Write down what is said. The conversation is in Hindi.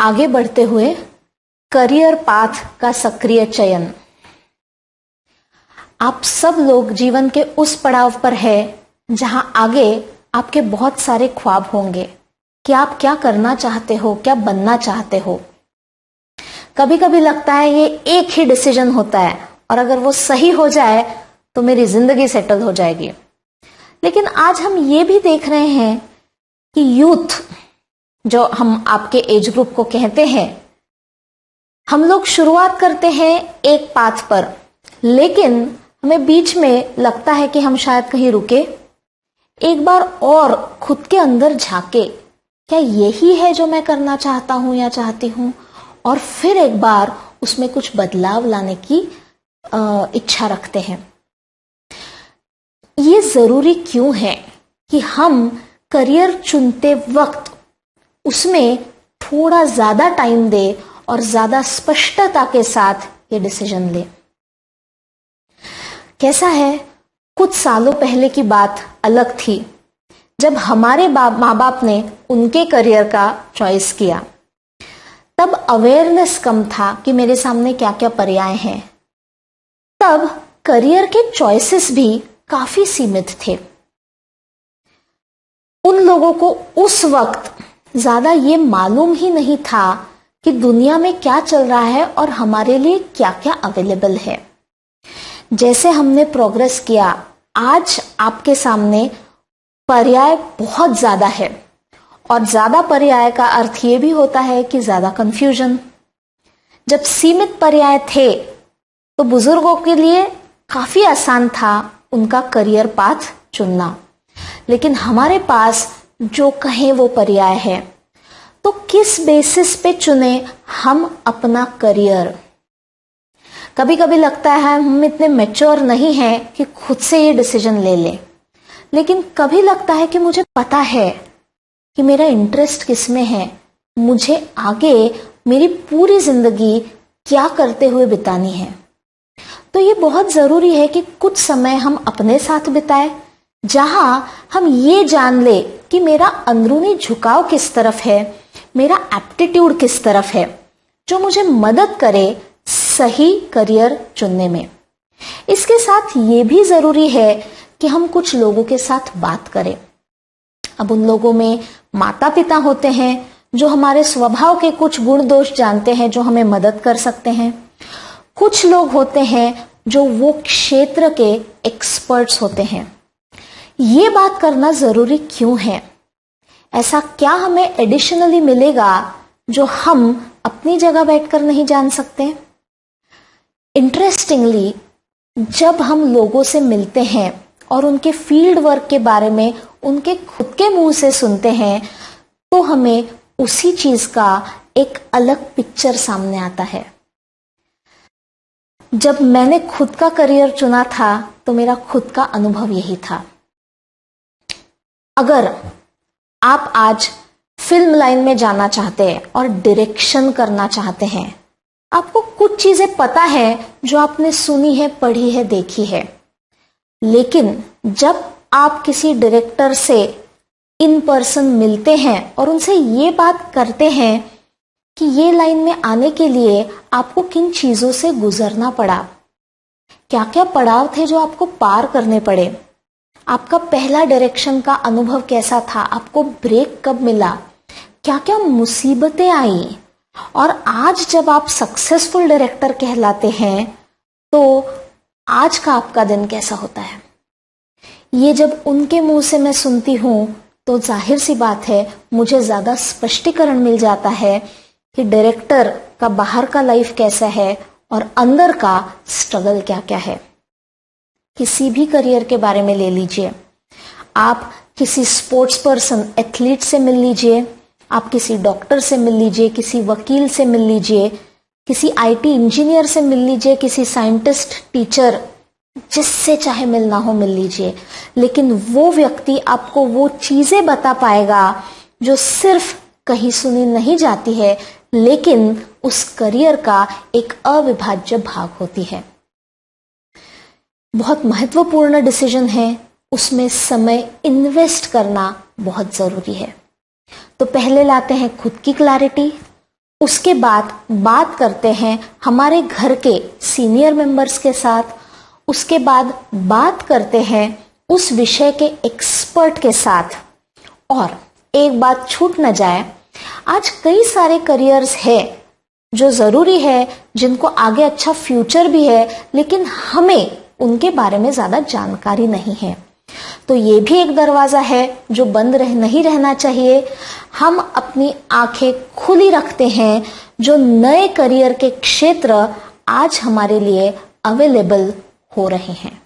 आगे बढ़ते हुए करियर पाथ का सक्रिय चयन। आप सब लोग जीवन के उस पड़ाव पर है जहां आगे आपके बहुत सारे ख्वाब होंगे कि आप क्या करना चाहते हो, क्या बनना चाहते हो। कभी कभी लगता है ये एक ही डिसीजन होता है और अगर वो सही हो जाए तो मेरी जिंदगी सेटल हो जाएगी। लेकिन आज हम ये भी देख रहे हैं कि यूथ, जो हम आपके एज ग्रुप को कहते हैं, हम लोग शुरुआत करते हैं एक पाथ पर, लेकिन हमें बीच में लगता है कि हम शायद कहीं रुके, एक बार और खुद के अंदर झांके, क्या यही है जो मैं करना चाहता हूं या चाहती हूं, और फिर एक बार उसमें कुछ बदलाव लाने की इच्छा रखते हैं। ये जरूरी क्यों है कि हम करियर चुनते वक्त उसमें थोड़ा ज्यादा टाइम दे और ज्यादा स्पष्टता के साथ ये डिसीजन ले। कैसा है, कुछ सालों पहले की बात अलग थी जब हमारे माँ बाप ने उनके करियर का चॉइस किया। तब अवेयरनेस कम था कि मेरे सामने क्या क्या पर्याय हैं। तब करियर के चॉइसेस भी काफी सीमित थे। उन लोगों को उस वक्त ज्यादा ये मालूम ही नहीं था कि दुनिया में क्या चल रहा है और हमारे लिए क्या क्या अवेलेबल है। जैसे हमने प्रोग्रेस किया, आज आपके सामने पर्याय बहुत ज्यादा है, और ज्यादा पर्याय का अर्थ ये भी होता है कि ज्यादा कंफ्यूजन। जब सीमित पर्याय थे तो बुजुर्गों के लिए काफी आसान था उनका करियर पाथ चुनना, लेकिन हमारे पास जो कहें वो पर्याय है, तो किस बेसिस पे चुने हम अपना करियर। कभी कभी लगता है हम इतने मैच्योर नहीं हैं कि खुद से ये डिसीजन ले लें, लेकिन कभी लगता है कि मुझे पता है कि मेरा इंटरेस्ट किस में है, मुझे आगे मेरी पूरी जिंदगी क्या करते हुए बितानी है। तो ये बहुत जरूरी है कि कुछ समय हम अपने साथ बिताएं, जहां हम ये जान ले कि मेरा अंदरूनी झुकाव किस तरफ है, मेरा एप्टीट्यूड किस तरफ है, जो मुझे मदद करे सही करियर चुनने में। इसके साथ ये भी जरूरी है कि हम कुछ लोगों के साथ बात करें। अब उन लोगों में माता पिता होते हैं जो हमारे स्वभाव के कुछ गुण दोष जानते हैं, जो हमें मदद कर सकते हैं। कुछ लोग होते हैं जो वो क्षेत्र के एक्सपर्ट्स होते हैं। ये बात करना जरूरी क्यों है? ऐसा क्या हमें एडिशनली मिलेगा जो हम अपनी जगह बैठकर नहीं जान सकते? इंटरेस्टिंगली, जब हम लोगों से मिलते हैं और उनके फील्ड वर्क के बारे में उनके खुद के मुंह से सुनते हैं, तो हमें उसी चीज का एक अलग पिक्चर सामने आता है। जब मैंने खुद का करियर चुना था तो मेरा खुद का अनुभव यही था। अगर आप आज फिल्म लाइन में जाना चाहते हैं और डायरेक्शन करना चाहते हैं, आपको कुछ चीजें पता है जो आपने सुनी है, पढ़ी है, देखी है, लेकिन जब आप किसी डायरेक्टर से इन पर्सन मिलते हैं और उनसे ये बात करते हैं कि ये लाइन में आने के लिए आपको किन चीजों से गुजरना पड़ा, क्या क्या पड़ाव थे जो आपको पार करने पड़े, आपका पहला डायरेक्शन का अनुभव कैसा था, आपको ब्रेक कब मिला, क्या क्या मुसीबतें आई, और आज जब आप सक्सेसफुल डायरेक्टर कहलाते हैं तो आज का आपका दिन कैसा होता है। ये जब उनके मुंह से मैं सुनती हूं तो जाहिर सी बात है मुझे ज्यादा स्पष्टीकरण मिल जाता है कि डायरेक्टर का बाहर का लाइफ कैसा है और अंदर का स्ट्रगल क्या क्या है। किसी भी करियर के बारे में ले लीजिए, आप किसी स्पोर्ट्स पर्सन, एथलीट से मिल लीजिए, आप किसी डॉक्टर से मिल लीजिए, किसी वकील से मिल लीजिए, किसी आईटी इंजीनियर से मिल लीजिए, किसी साइंटिस्ट, टीचर, जिससे चाहे मिलना हो मिल लीजिए, लेकिन वो व्यक्ति आपको वो चीजें बता पाएगा जो सिर्फ कहीं सुनी नहीं जाती है, लेकिन उस करियर का एक अविभाज्य भाग होती है। बहुत महत्वपूर्ण डिसीजन है, उसमें समय इन्वेस्ट करना बहुत जरूरी है। तो पहले लाते हैं खुद की क्लैरिटी, उसके बाद बात करते हैं हमारे घर के सीनियर मेंबर्स के साथ, उसके बाद बात करते हैं उस विषय के एक्सपर्ट के साथ। और एक बात छूट न जाए, आज कई सारे करियर्स है जो जरूरी है, जिनको आगे अच्छा फ्यूचर भी है, लेकिन हमें उनके बारे में ज्यादा जानकारी नहीं है। तो ये भी एक दरवाजा है जो बंद नहीं रहना चाहिए। हम अपनी आंखें खुली रखते हैं, जो नए करियर के क्षेत्र आज हमारे लिए अवेलेबल हो रहे हैं।